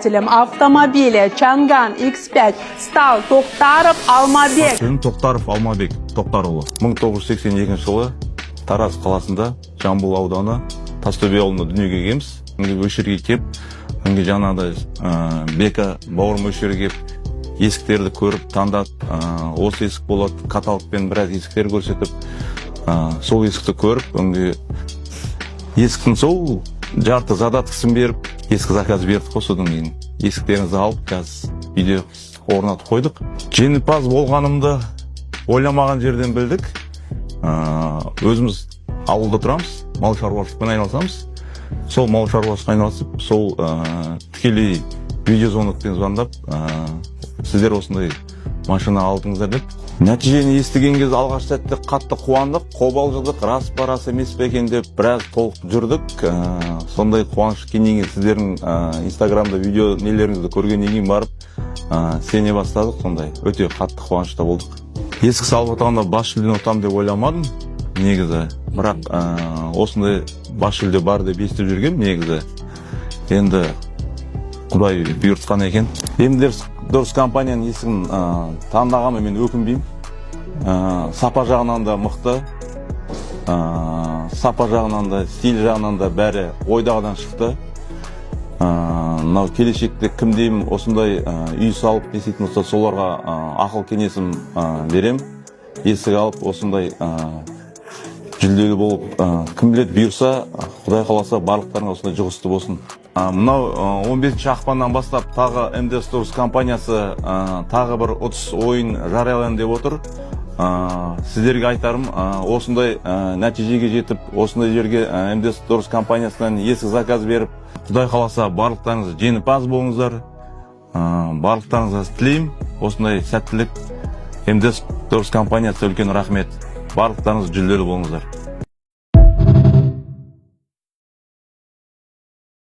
Автомобили Чанган X5 Стал Тоқтаров Алмабек. Тоқтаров Алмабек Тоқтарұлы. 1982 жылы Тараз қаласында Жамбыл ауданы Тастөбе ауылында дүниеге келгенбіз. Өшерге кеп, жаңағыдай бека бауырым өшерге кеп, есіктерді көріп, таңдап, осы есік болады, каталогпен біраз есіктер көрсетіп, сол есікті көріп, есіктің сол жарты задаткасын беріп, ескі заказ бердік қой, содан кейін есіктеріңізді алып, қазір үйде орнатып қойдық. Жеңімпаз болғанымды ойламаған жерден білдік. Өзіміз ауылда тұрамыз, мал шаруашылықпен айналысамыз. Сол мал шаруашылықпен айналысып, сол тікелей видеозвонокпен звондап, сіздер осындай машина алдыңыздар деп. Нәтижені естіген кезде алғаш сәтте қатты қуандық, қобалжыдық, рас па рас емес пе екен деп біраз толқып жүрдік. Сондай қуаныш кейіннен сіздердің инстаграмда видео нелеріңізді көргеннен кейін барып сене бастадық. Сондай өте қатты қуанышта болдық. Есік салып отырғанда бас жүлдені ұтамын деп ойламадым негізі, бірақ осындай бас жүлде бар деп естіп жүргем негізі. Енді Құдай бұйыртқан екен. Емдер дұрыс компанияның есігін таңдағаныма мен өкінбеймін. Сапа жағынан да мықты, сапа жағынан да, стиль жағынан да бәрі ойдағыдан шықты. Мынау келешекте кім деймін, осындай үй салып десейтін болса, соларға ақыл кеңесім берем. Есік алып, осындай жүлделі болып, кім біледі бұйырса, Құдай қаласа барлықтарыңа осындай жұғысты болсын. Мынау 15 ақпаннан бастап тағы MD Stores компаниясы тағы бір 30 ойын жариялайын деп отыр. Сіздерге айтарым, осындай нәтижеге жетіп, осындай жерге MD Stores компаниясынан есік заказ беріп, Құдай қаласа барлықтарыңыз жеңімпаз болыңыздар. Барлықтарыңызға тілеймін осындай сәттілік. MD Stores компаниясы үлкен рахмет. Барлықтарыңыз жүлделі болыңыздар.